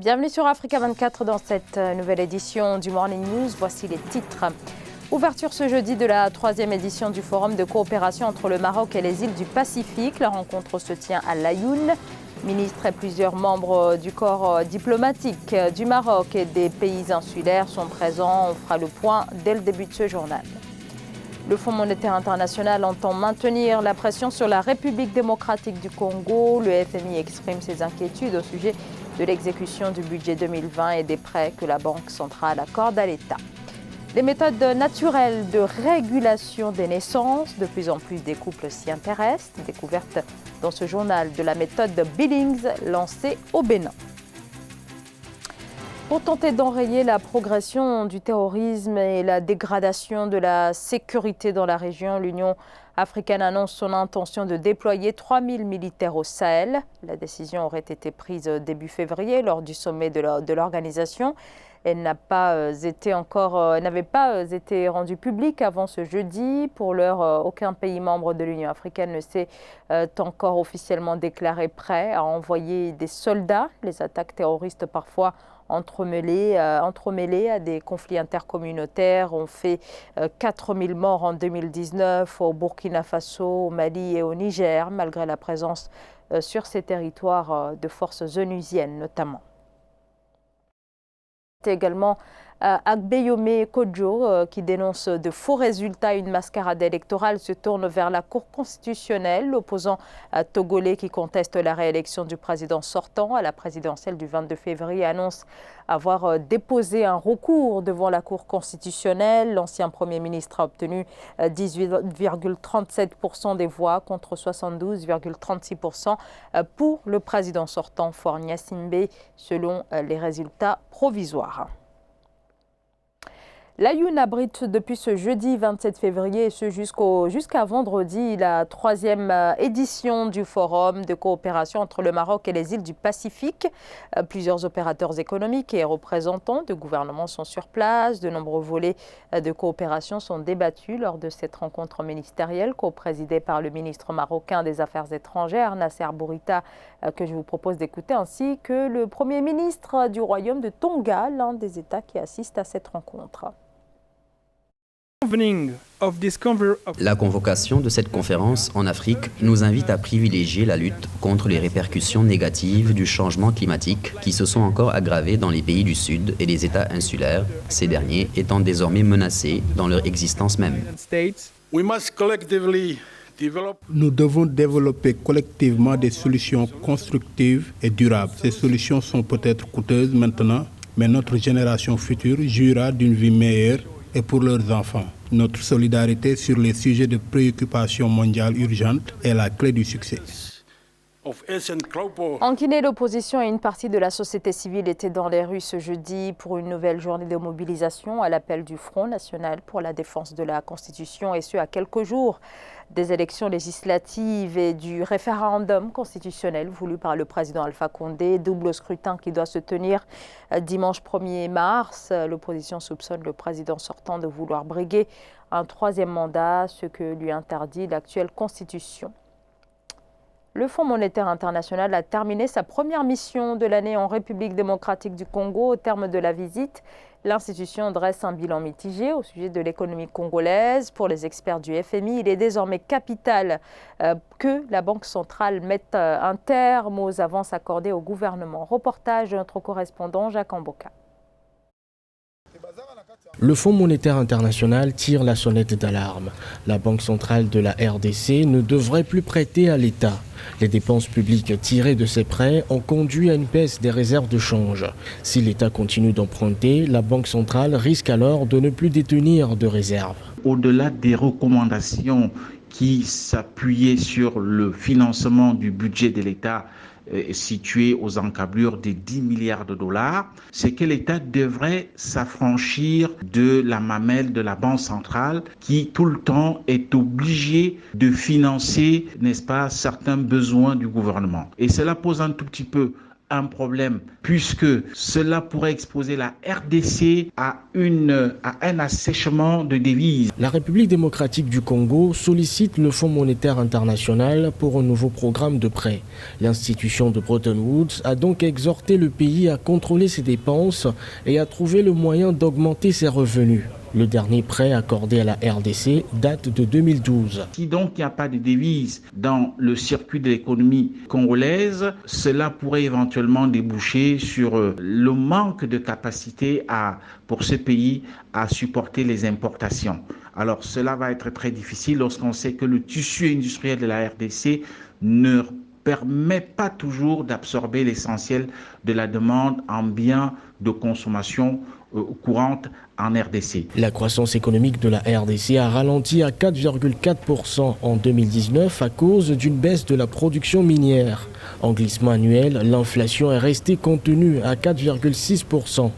Bienvenue sur Africa 24 dans cette nouvelle édition du Morning News. Voici les titres. Ouverture ce jeudi de la 3e édition du Forum de coopération entre le Maroc et les îles du Pacifique. La rencontre se tient à Laayoune. Ministres et plusieurs membres du corps diplomatique du Maroc et des pays insulaires sont présents. On fera le point dès le début de ce journal. Le Fonds monétaire international entend maintenir la pression sur la République démocratique du Congo. Le FMI exprime ses inquiétudes au sujet de l'exécution du budget 2020 et des prêts que la Banque centrale accorde à l'État. Les méthodes naturelles de régulation des naissances, de plus en plus des couples s'y intéressent, découverte dans ce journal de la méthode de Billings lancée au Bénin. Pour tenter d'enrayer la progression du terrorisme et la dégradation de la sécurité dans la région, l'Union africaine annonce son intention de déployer 3000 militaires au Sahel. La décision aurait été prise début février lors du sommet de l'organisation. Elle n'avait pas été rendue publique avant ce jeudi. Pour l'heure, aucun pays membre de l'Union africaine ne s'est encore officiellement déclaré prêt à envoyer des soldats. Les attaques terroristes parfois entremêlées à des conflits intercommunautaires ont fait 4000 morts en 2019 au Burkina Faso, au Mali et au Niger, malgré la présence sur ces territoires de forces onusiennes notamment. Également Agbeyome Kodjo qui dénonce de faux résultats. Une mascarade électorale se tourne vers la Cour constitutionnelle. L'opposant togolais qui conteste la réélection du président sortant à la présidentielle du 22 février annonce avoir déposé un recours devant la Cour constitutionnelle. L'ancien Premier ministre a obtenu 18,37% des voix contre 72,36% pour le président sortant Faure Gnassingbé selon les résultats provisoires. Laayoune abrite depuis ce jeudi 27 février et ce jusqu'à vendredi la 3e édition du Forum de coopération entre le Maroc et les îles du Pacifique. Plusieurs opérateurs économiques et représentants de gouvernements sont sur place. De nombreux volets de coopération sont débattus lors de cette rencontre ministérielle co-présidée par le ministre marocain des Affaires étrangères, Nasser Bourita, que je vous propose d'écouter, ainsi que le Premier ministre du Royaume de Tonga, l'un des États qui assistent à cette rencontre. La convocation de cette conférence en Afrique nous invite à privilégier la lutte contre les répercussions négatives du changement climatique qui se sont encore aggravées dans les pays du Sud et les États insulaires, ces derniers étant désormais menacés dans leur existence même. Nous devons développer collectivement des solutions constructives et durables. Ces solutions sont peut-être coûteuses maintenant, mais notre génération future jouira d'une vie meilleure et pour leurs enfants. Notre solidarité sur les sujets de préoccupation mondiale urgente est la clé du succès. En Guinée, l'opposition et une partie de la société civile étaient dans les rues ce jeudi pour une nouvelle journée de mobilisation à l'appel du Front national pour la défense de la Constitution, et ce à quelques jours des élections législatives et du référendum constitutionnel voulu par le président Alpha Condé, double scrutin qui doit se tenir dimanche 1er mars. L'opposition soupçonne le président sortant de vouloir briguer un 3e mandat, ce que lui interdit l'actuelle Constitution. Le Fonds monétaire international a terminé sa première mission de l'année en République démocratique du Congo. Au terme de la visite, l'institution dresse un bilan mitigé au sujet de l'économie congolaise. Pour les experts du FMI, il est désormais capital que la Banque centrale mette un terme aux avances accordées au gouvernement. Reportage de notre correspondant Jacques Amboka. Le Fonds monétaire international tire la sonnette d'alarme. La Banque centrale de la RDC ne devrait plus prêter à l'État. Les dépenses publiques tirées de ces prêts ont conduit à une baisse des réserves de change. Si l'État continue d'emprunter, la Banque centrale risque alors de ne plus détenir de réserves. Au-delà des recommandations qui s'appuyaient sur le financement du budget de l'État situé aux encablures des 10 milliards de dollars, c'est que l'État devrait s'affranchir de la mamelle de la Banque centrale qui tout le temps est obligée de financer, n'est-ce pas, certains besoins du gouvernement. Et cela pose un tout petit peu un problème puisque cela pourrait exposer la RDC à un assèchement de devises. La République démocratique du Congo sollicite le Fonds monétaire international pour un nouveau programme de prêt. L'institution de Bretton Woods a donc exhorté le pays à contrôler ses dépenses et à trouver le moyen d'augmenter ses revenus. Le dernier prêt accordé à la RDC date de 2012. Si donc il n'y a pas de devise dans le circuit de l'économie congolaise, cela pourrait éventuellement déboucher sur le manque de capacité pour ce pays à supporter les importations. Alors cela va être très difficile lorsqu'on sait que le tissu industriel de la RDC ne permet pas toujours d'absorber l'essentiel de la demande en biens de consommation courante en RDC. La croissance économique de la RDC a ralenti à 4,4% en 2019 à cause d'une baisse de la production minière. En glissement annuel, l'inflation est restée contenue à 4,6%.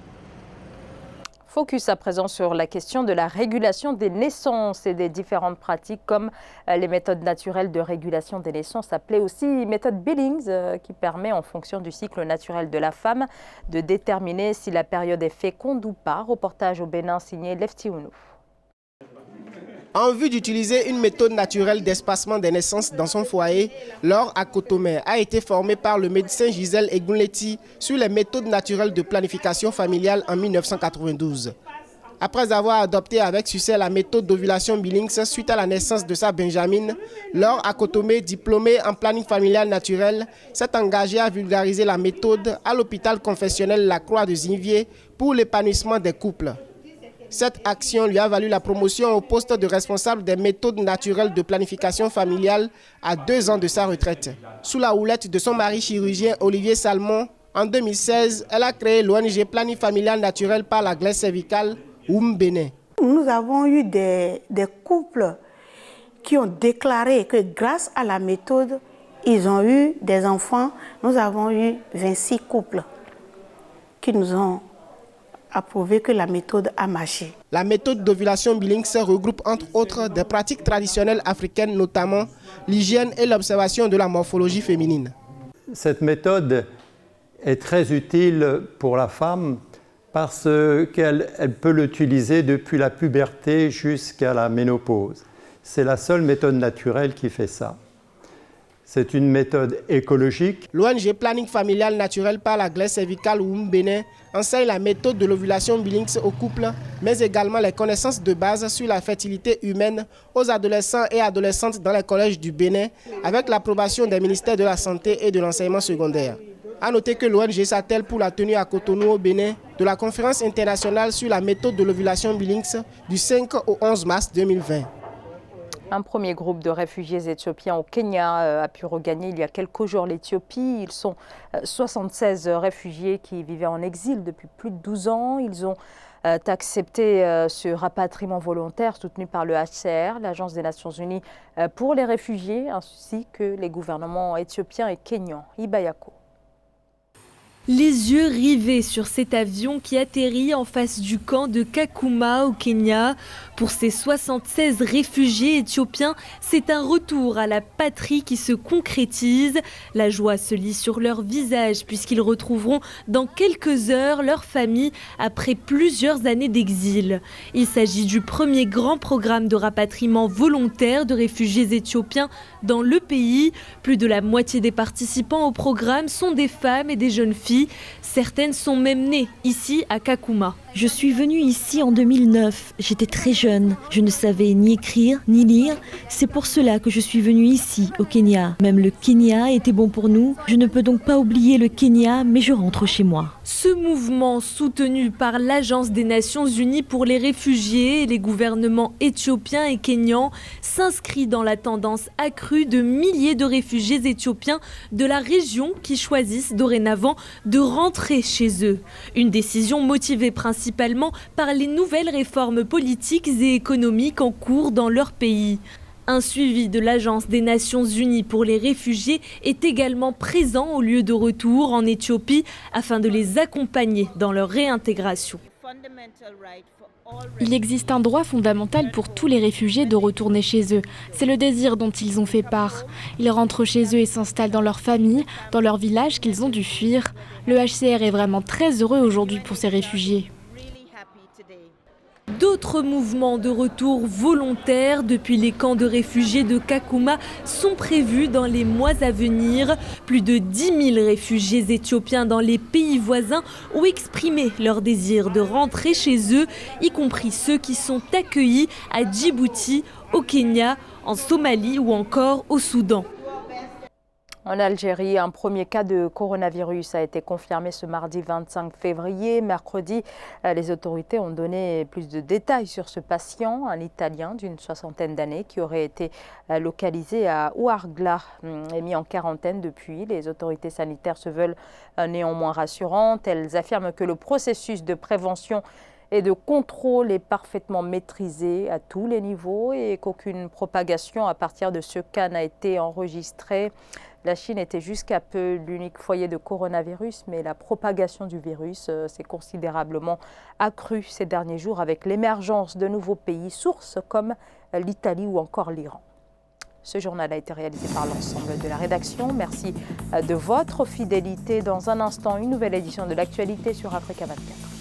Focus à présent sur la question de la régulation des naissances et des différentes pratiques comme les méthodes naturelles de régulation des naissances, appelées aussi méthode Billings, qui permet en fonction du cycle naturel de la femme de déterminer si la période est féconde ou pas. Reportage au Bénin signé Lefty Ounou. En vue d'utiliser une méthode naturelle d'espacement des naissances dans son foyer, Laure Akotomé a été formée par le médecin Gisèle Egunleti sur les méthodes naturelles de planification familiale en 1992. Après avoir adopté avec succès la méthode d'ovulation Billings suite à la naissance de sa Benjamine, Laure Akotomé, diplômée en planning familial naturel, s'est engagée à vulgariser la méthode à l'hôpital confessionnel La Croix de Zinvier pour l'épanouissement des couples. Cette action lui a valu la promotion au poste de responsable des méthodes naturelles de planification familiale à 2 ans de sa retraite. Sous la houlette de son mari chirurgien Olivier Salmon, en 2016, elle a créé l'ONG Planning Familial Naturel par la glaise cervicale, Bénin. Nous avons eu des couples qui ont déclaré que grâce à la méthode, ils ont eu des enfants. Nous avons eu 26 couples qui nous ont a prouvé que la méthode a marché. La méthode d'ovulation Billings regroupe entre autres des pratiques traditionnelles africaines, notamment l'hygiène et l'observation de la morphologie féminine. Cette méthode est très utile pour la femme parce qu'elle peut l'utiliser depuis la puberté jusqu'à la ménopause. C'est la seule méthode naturelle qui fait ça. C'est une méthode écologique. L'ONG Planning Familial Naturel par la glaise cervicale Bénin enseigne la méthode de l'ovulation Billings aux couples, mais également les connaissances de base sur la fertilité humaine aux adolescents et adolescentes dans les collèges du Bénin, avec l'approbation des ministères de la Santé et de l'enseignement secondaire. A noter que l'ONG s'attelle pour la tenue à Cotonou au Bénin de la conférence internationale sur la méthode de l'ovulation Billings du 5 au 11 mars 2020. Un premier groupe de réfugiés éthiopiens au Kenya a pu regagner il y a quelques jours l'Éthiopie. Ils sont 76 réfugiés qui vivaient en exil depuis plus de 12 ans. Ils ont accepté ce rapatriement volontaire soutenu par le HCR, l'Agence des Nations Unies pour les réfugiés, ainsi que les gouvernements éthiopiens et kenyans. Ibayako. Les yeux rivés sur cet avion qui atterrit en face du camp de Kakuma au Kenya. Pour ces 76 réfugiés éthiopiens, c'est un retour à la patrie qui se concrétise. La joie se lit sur leur visage puisqu'ils retrouveront dans quelques heures leur famille après plusieurs années d'exil. Il s'agit du premier grand programme de rapatriement volontaire de réfugiés éthiopiens dans le pays. Plus de la moitié des participants au programme sont des femmes et des jeunes filles. Certaines sont même nées ici à Kakuma. Je suis venue ici en 2009. J'étais très jeune. Je ne savais ni écrire ni lire. C'est pour cela que je suis venue ici, au Kenya. Même le Kenya était bon pour nous. Je ne peux donc pas oublier le Kenya, mais je rentre chez moi. Ce mouvement, soutenu par l'Agence des Nations Unies pour les réfugiés et les gouvernements éthiopiens et kenyans, s'inscrit dans la tendance accrue de milliers de réfugiés éthiopiens de la région qui choisissent dorénavant de rentrer chez eux. Une décision motivée principalement par les nouvelles réformes politiques et économiques en cours dans leur pays. Un suivi de l'Agence des Nations Unies pour les réfugiés est également présent au lieu de retour en Éthiopie afin de les accompagner dans leur réintégration. Il existe un droit fondamental pour tous les réfugiés de retourner chez eux. C'est le désir dont ils ont fait part. Ils rentrent chez eux et s'installent dans leur famille, dans leur village qu'ils ont dû fuir. Le HCR est vraiment très heureux aujourd'hui pour ces réfugiés. D'autres mouvements de retour volontaires depuis les camps de réfugiés de Kakuma sont prévus dans les mois à venir. Plus de 10 000 réfugiés éthiopiens dans les pays voisins ont exprimé leur désir de rentrer chez eux, y compris ceux qui sont accueillis à Djibouti, au Kenya, en Somalie ou encore au Soudan. En Algérie, un premier cas de coronavirus a été confirmé ce mardi 25 février. Mercredi, les autorités ont donné plus de détails sur ce patient, un Italien d'une 60aine d'années qui aurait été localisé à Ouargla et mis en quarantaine depuis. Les autorités sanitaires se veulent néanmoins rassurantes. Elles affirment que le processus de prévention et de contrôle est parfaitement maîtrisé à tous les niveaux et qu'aucune propagation à partir de ce cas n'a été enregistrée. La Chine était jusqu'à peu l'unique foyer de coronavirus, mais la propagation du virus s'est considérablement accrue ces derniers jours avec l'émergence de nouveaux pays sources comme l'Italie ou encore l'Iran. Ce journal a été réalisé par l'ensemble de la rédaction. Merci de votre fidélité. Dans un instant, une nouvelle édition de l'actualité sur Africa 24.